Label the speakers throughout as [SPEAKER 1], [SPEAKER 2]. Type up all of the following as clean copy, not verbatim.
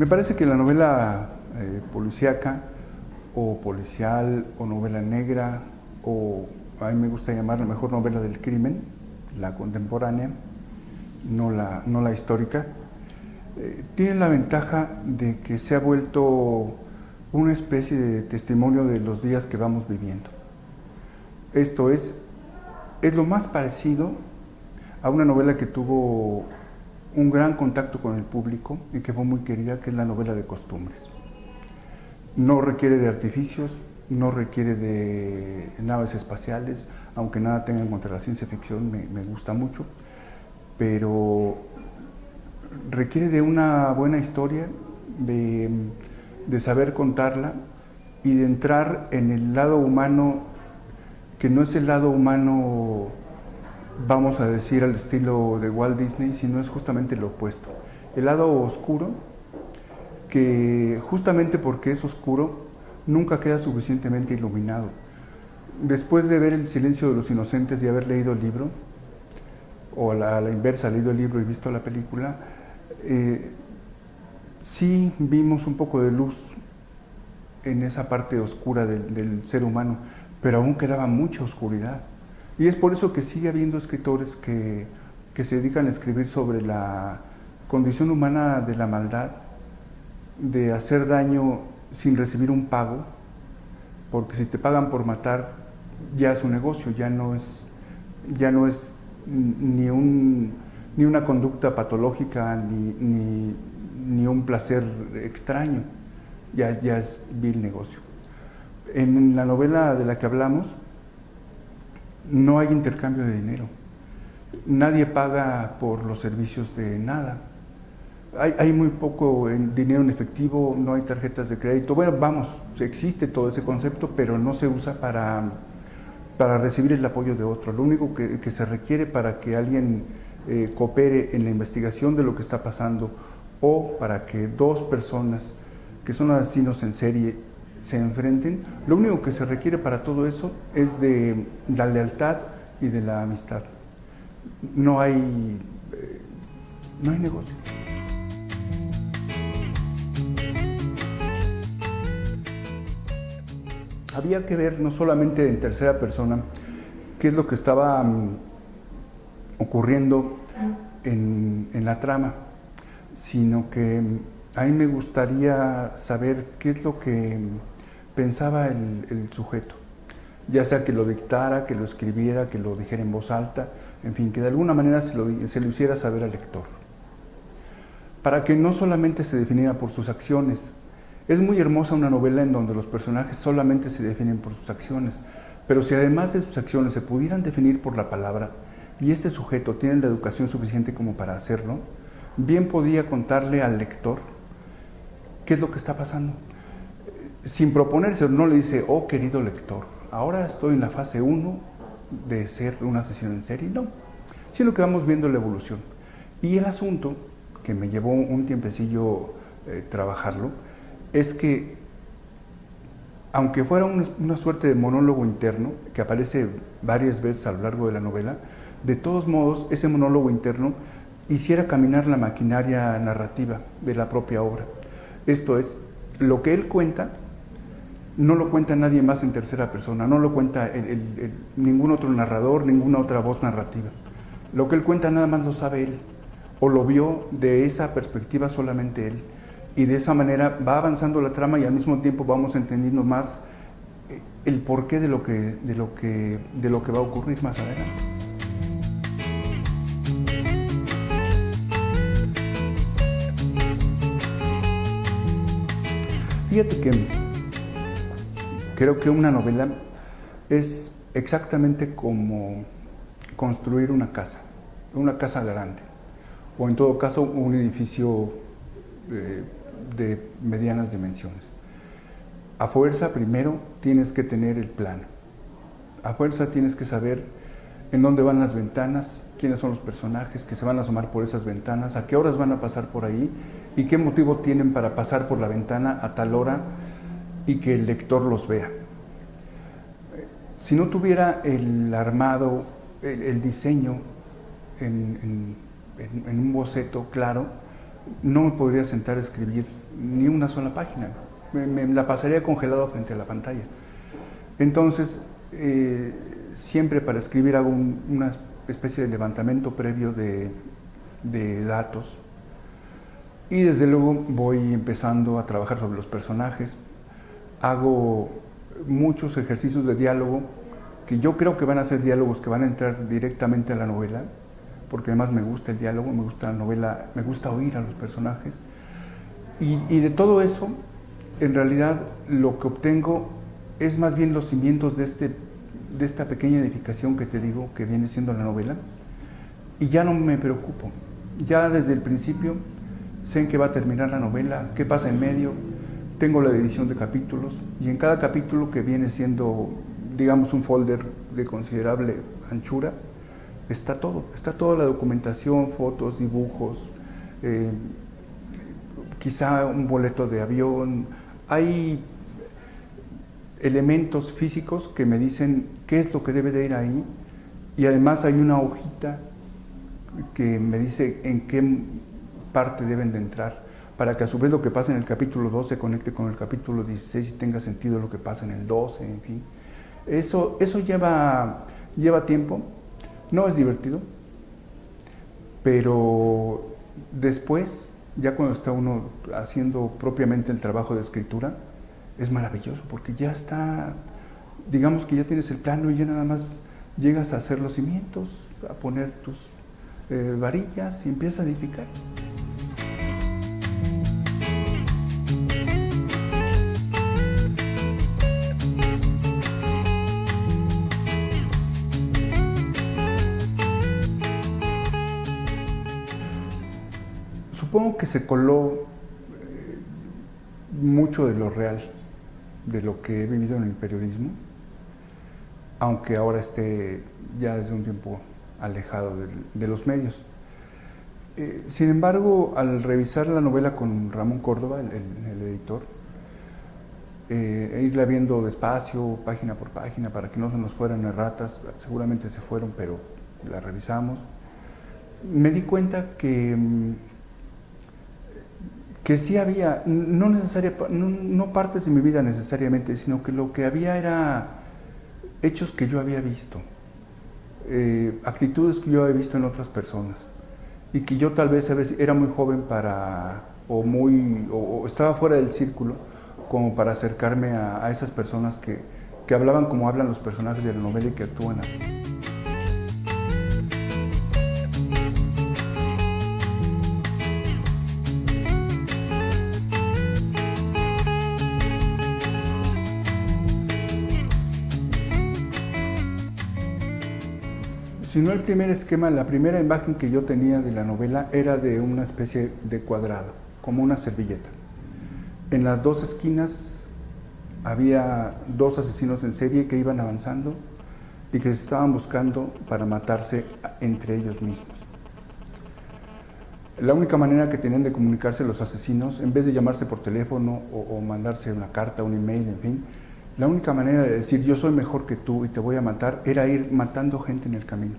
[SPEAKER 1] Me parece que la novela policíaca o policial o novela negra o a mí me gusta llamarla mejor novela del crimen, la contemporánea, no la histórica, tiene la ventaja de que se ha vuelto una especie de testimonio de los días que vamos viviendo. Esto es lo más parecido a una novela que tuvo un gran contacto con el público y que fue muy querida, que es la novela de costumbres. No requiere de artificios, no requiere de naves espaciales, aunque nada tenga contra la ciencia ficción, me gusta mucho, pero requiere de una buena historia, de saber contarla y de entrar en el lado humano, que no es el lado humano, vamos a decir, al estilo de Walt Disney, sino es justamente lo opuesto. El lado oscuro, que justamente porque es oscuro, nunca queda suficientemente iluminado. Después de ver El silencio de los inocentes y haber leído el libro, o a la inversa, leído el libro y visto la película, sí vimos un poco de luz en esa parte oscura del ser humano, pero aún quedaba mucha oscuridad. Y es por eso que sigue habiendo escritores que se dedican a escribir sobre la condición humana de la maldad, de hacer daño sin recibir un pago, porque si te pagan por matar, ya es un negocio, ya no es ni una conducta patológica, ni un placer extraño, ya es vil negocio. En la novela de la que hablamos, no hay intercambio de dinero. Nadie paga por los servicios de nada. Hay muy poco dinero en efectivo, no hay tarjetas de crédito. Bueno, vamos, existe todo ese concepto, pero no se usa para recibir el apoyo de otro. Lo único que se requiere para que alguien coopere en la investigación de lo que está pasando o para que dos personas que son asesinos en serie se enfrenten, lo único que se requiere para todo eso es de la lealtad y de la amistad. No hay negocio. Había que ver no solamente en tercera persona qué es lo que estaba ocurriendo en la trama, sino que a mí me gustaría saber qué es lo que pensaba el sujeto, ya sea que lo dictara, que lo escribiera, que lo dijera en voz alta, en fin, que de alguna manera se lo hiciera saber al lector, para que no solamente se definiera por sus acciones. Es muy hermosa una novela en donde los personajes solamente se definen por sus acciones, pero si además de sus acciones se pudieran definir por la palabra, y este sujeto tiene la educación suficiente como para hacerlo, bien podía contarle al lector qué es lo que está pasando. Sin proponerse, no le dice, oh querido lector, ahora estoy en la fase 1 de ser un asesino en serie, no, sino que vamos viendo la evolución. Y el asunto, que me llevó un tiempecillo trabajarlo, es que, aunque fuera una suerte de monólogo interno, que aparece varias veces a lo largo de la novela, de todos modos, ese monólogo interno hiciera caminar la maquinaria narrativa de la propia obra. Esto es, lo que él cuenta, no lo cuenta nadie más en tercera persona, no lo cuenta ningún otro narrador, ninguna otra voz narrativa. Lo que él cuenta nada más lo sabe él, o lo vio de esa perspectiva solamente él. Y de esa manera va avanzando la trama y al mismo tiempo vamos entendiendo más el porqué de lo que va a ocurrir más adelante. Fíjate que creo que una novela es exactamente como construir una casa grande, o en todo caso un edificio de medianas dimensiones. A fuerza, primero, tienes que tener el plano. A fuerza tienes que saber en dónde van las ventanas, quiénes son los personajes que se van a asomar por esas ventanas, a qué horas van a pasar por ahí y qué motivo tienen para pasar por la ventana a tal hora y que el lector los vea. Si no tuviera el armado, el diseño en un boceto claro, no me podría sentar a escribir ni una sola página. Me la pasaría congelado frente a la pantalla. Entonces, siempre para escribir hago una especie de levantamiento previo de datos, y desde luego voy empezando a trabajar sobre los personajes. Hago muchos ejercicios de diálogo que yo creo que van a ser diálogos que van a entrar directamente a la novela, porque además me gusta el diálogo, me gusta la novela, me gusta oír a los personajes. Y de todo eso, en realidad, lo que obtengo es más bien los cimientos de esta pequeña edificación que te digo, que viene siendo la novela, y ya no me preocupo. Ya desde el principio sé en qué va a terminar la novela, qué pasa en medio, tengo la edición de capítulos, y en cada capítulo, que viene siendo, digamos, un folder de considerable anchura, está toda la documentación, fotos, dibujos, quizá un boleto de avión. Hay elementos físicos que me dicen qué es lo que debe de ir ahí, y además hay una hojita que me dice en qué parte deben de entrar, para que a su vez lo que pasa en el capítulo 2 se conecte con el capítulo 16 y tenga sentido lo que pasa en el 12, en fin. Eso lleva tiempo, no es divertido, pero después, ya cuando está uno haciendo propiamente el trabajo de escritura, es maravilloso, porque ya está, digamos que ya tienes el plano y ya nada más llegas a hacer los cimientos, a poner tus varillas y empiezas a edificar. Supongo que se coló mucho de lo real, de lo que he vivido en el periodismo, aunque ahora esté ya desde un tiempo alejado de los medios. Sin embargo, al revisar la novela con Ramón Córdoba, el editor, e irla viendo despacio, página por página, para que no se nos fueran erratas, seguramente se fueron, pero la revisamos, me di cuenta que sí había, no partes de mi vida necesariamente, sino que lo que había era hechos que yo había visto, actitudes que yo había visto en otras personas, y que yo tal vez a veces era muy joven o estaba fuera del círculo como para acercarme a esas personas que hablaban como hablan los personajes de la novela y que actúan así. Si no el primer esquema, la primera imagen que yo tenía de la novela era de una especie de cuadrado, como una servilleta. En las dos esquinas había dos asesinos en serie que iban avanzando y que se estaban buscando para matarse entre ellos mismos. La única manera que tenían de comunicarse los asesinos, en vez de llamarse por teléfono o mandarse una carta, un email, en fin, la única manera de decir yo soy mejor que tú y te voy a matar era ir matando gente en el camino.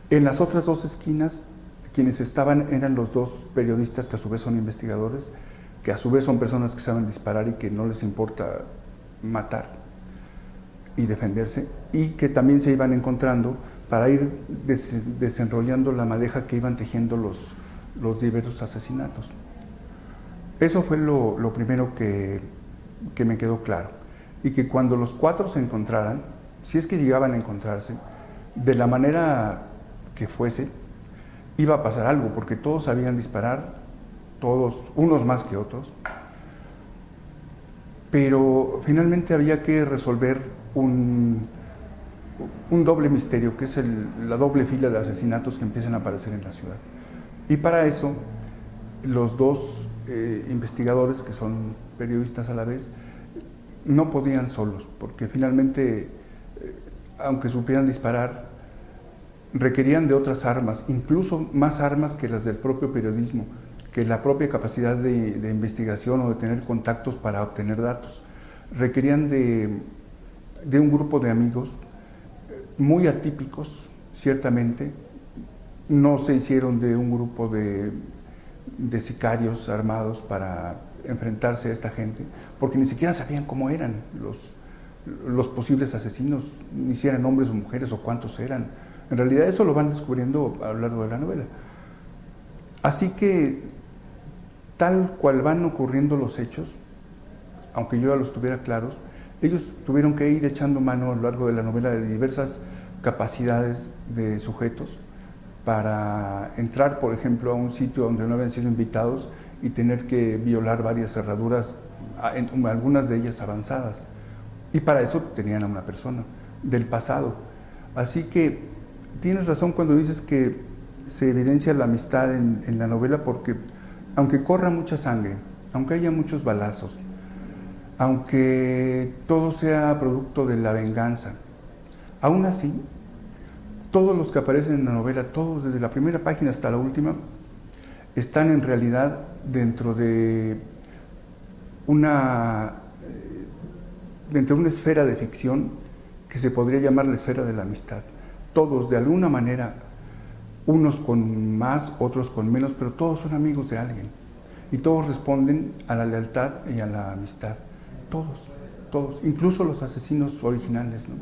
[SPEAKER 1] En las otras dos esquinas, quienes estaban eran los dos periodistas que a su vez son investigadores, que a su vez son personas que saben disparar y que no les importa matar y defenderse, y que también se iban encontrando para ir desenrollando la madeja que iban tejiendo los diversos asesinatos. Eso fue lo primero que me quedó claro, y que cuando los cuatro se encontraran, si es que llegaban a encontrarse, de la manera que fuese, iba a pasar algo, porque todos sabían disparar, todos, unos más que otros, pero finalmente había que resolver un doble misterio, que es la doble fila de asesinatos que empiezan a aparecer en la ciudad. Y para eso, los dos investigadores, que son periodistas a la vez, no podían solos, porque finalmente, aunque supieran disparar, requerían de otras armas, incluso más armas que las del propio periodismo, que la propia capacidad de investigación o de tener contactos para obtener datos. Requerían de un grupo de amigos muy atípicos, ciertamente. No se hicieron de un grupo de de sicarios armados para enfrentarse a esta gente, porque ni siquiera sabían cómo eran los posibles asesinos, ni si eran hombres o mujeres o cuántos eran. En realidad eso lo van descubriendo a lo largo de la novela. Así que, tal cual van ocurriendo los hechos, aunque yo ya los tuviera claros, ellos tuvieron que ir echando mano a lo largo de la novela de diversas capacidades de sujetos para entrar, por ejemplo, a un sitio donde no habían sido invitados y tener que violar varias cerraduras, algunas de ellas avanzadas. Y para eso tenían a una persona del pasado. Así que tienes razón cuando dices que se evidencia la amistad en la novela, porque aunque corra mucha sangre, aunque haya muchos balazos, aunque todo sea producto de la venganza, aún así, todos los que aparecen en la novela, todos desde la primera página hasta la última, están en realidad dentro de una esfera de ficción que se podría llamar la esfera de la amistad. Todos, de alguna manera, unos con más, otros con menos, pero todos son amigos de alguien. Y todos responden a la lealtad y a la amistad. Todos, incluso los asesinos originales, ¿no?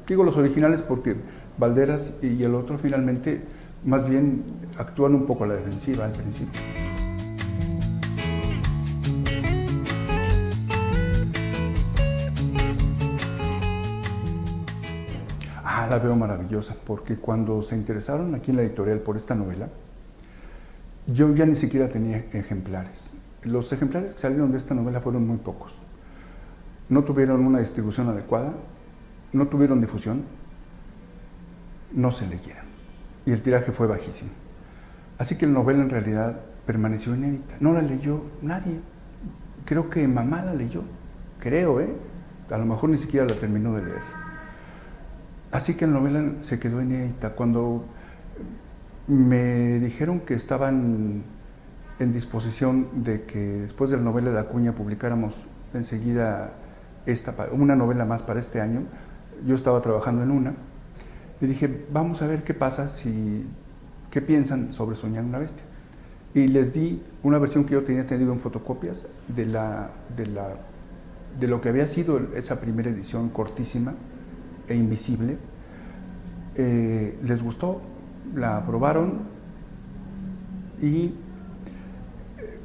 [SPEAKER 1] Digo los originales porque Valderas y el otro finalmente más bien actúan un poco a la defensiva al principio. La veo maravillosa, porque cuando se interesaron aquí en la editorial por esta novela, yo ya ni siquiera tenía ejemplares. Los ejemplares que salieron de esta novela fueron muy pocos. No tuvieron una distribución adecuada, no tuvieron difusión, no se leyeron. Y el tiraje fue bajísimo. Así que la novela en realidad permaneció inédita. No la leyó nadie. Creo que mamá la leyó. Creo, a lo mejor ni siquiera la terminó de leer. Así que la novela se quedó inédita. Cuando me dijeron que estaban en disposición de que después de la novela de Acuña publicáramos enseguida una novela más para este año, yo estaba trabajando en una, y dije, vamos a ver qué pasa, qué piensan sobre Soñar una bestia. Y les di una versión que yo tenía tenido en fotocopias de lo que había sido esa primera edición cortísima e invisible. Les gustó, la aprobaron, y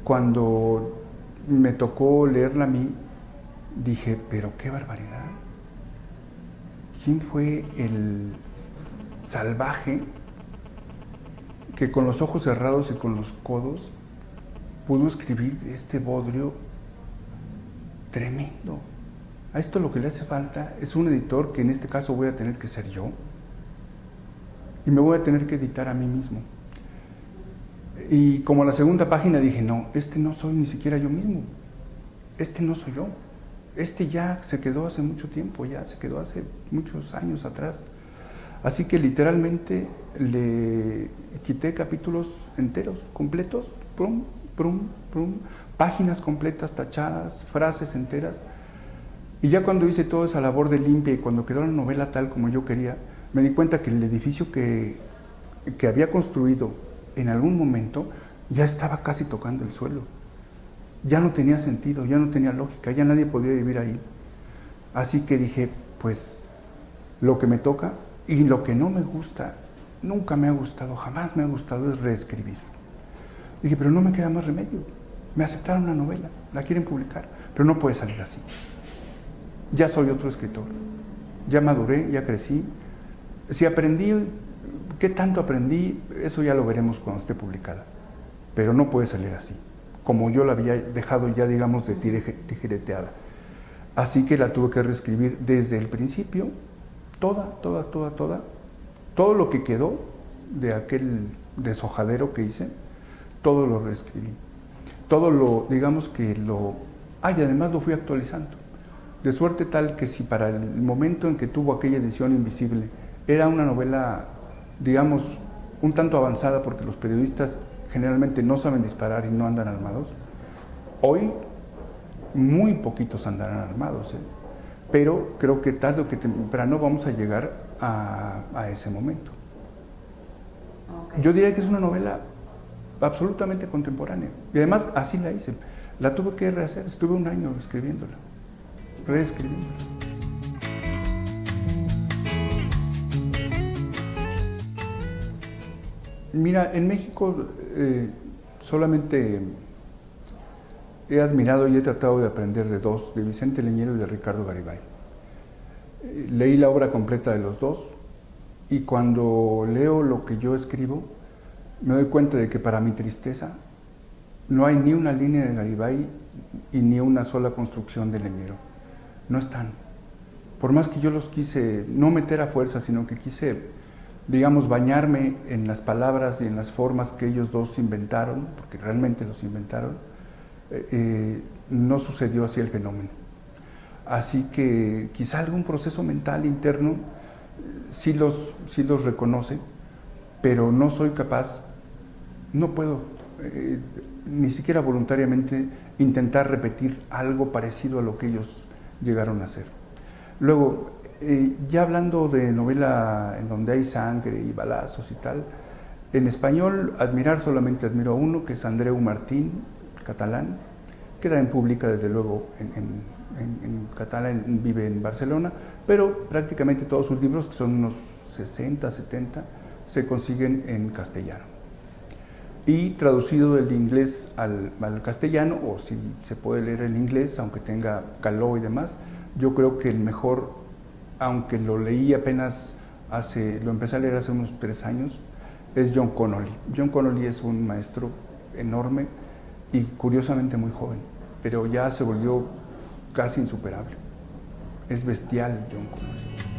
[SPEAKER 1] cuando me tocó leerla a mí, dije, pero qué barbaridad. ¿Quién fue el salvaje que con los ojos cerrados y con los codos pudo escribir este bodrio tremendo? A esto lo que le hace falta es un editor, que en este caso voy a tener que ser yo, y me voy a tener que editar a mí mismo. Y como la segunda página dije, no, no soy ni siquiera yo mismo, no soy yo, ya se quedó hace mucho tiempo, ya se quedó hace muchos años atrás. Así que literalmente le quité capítulos enteros, completos, prum, prum, prum, páginas completas tachadas, frases enteras. Y ya cuando hice toda esa labor de limpia y cuando quedó la novela tal como yo quería, me di cuenta que el edificio que había construido en algún momento ya estaba casi tocando el suelo. Ya no tenía sentido, ya no tenía lógica, ya nadie podía vivir ahí. Así que dije, pues lo que me toca y lo que no me gusta, nunca me ha gustado, jamás me ha gustado, es reescribir. Dije, pero no me queda más remedio. Me aceptaron la novela, la quieren publicar, pero no puede salir así. Ya soy otro escritor, ya maduré, ya crecí. Si aprendí, ¿qué tanto aprendí? Eso ya lo veremos cuando esté publicada. Pero no puede salir así, como yo la había dejado ya, digamos, de tijereteada. Así que la tuve que reescribir desde el principio, todo lo que quedó de aquel deshojadero que hice, todo lo reescribí. Digamos que y además lo fui actualizando. De suerte tal que si para el momento en que tuvo aquella edición invisible era una novela, digamos, un tanto avanzada, porque los periodistas generalmente no saben disparar y no andan armados, hoy muy poquitos andarán armados, pero creo que tarde o que temprano vamos a llegar a ese momento. Okay. Yo diría que es una novela absolutamente contemporánea. Y además así la hice. La tuve que rehacer, estuve un año escribiéndola, reescribiéndola. Mira, en México solamente he admirado y he tratado de aprender de dos, de Vicente Leñero y de Ricardo Garibay. Leí la obra completa de los dos y cuando leo lo que yo escribo, me doy cuenta de que para mi tristeza no hay ni una línea de Garibay y ni una sola construcción de Leñero. No están. Por más que yo los quise no meter a fuerza, sino que quise, digamos, bañarme en las palabras y en las formas que ellos dos inventaron, porque realmente los inventaron, no sucedió así el fenómeno. Así que quizá algún proceso mental interno sí los reconoce, pero no soy capaz, no puedo, ni siquiera voluntariamente, intentar repetir algo parecido a lo que ellos llegaron a hacer. Luego, ya hablando de novela en donde hay sangre y balazos y tal, en español solamente admiro a uno, que es Andreu Martín, catalán, queda en pública desde luego en catalán, vive en Barcelona, pero prácticamente todos sus libros, que son unos 60, 70, se consiguen en castellano. Y traducido del inglés al castellano, o si se puede leer en inglés, aunque tenga caló y demás, yo creo que el mejor, aunque lo leí apenas lo empecé a leer hace unos 3 años, es John Connolly. John Connolly es un maestro enorme y curiosamente muy joven, pero ya se volvió casi insuperable. Es bestial John Connolly.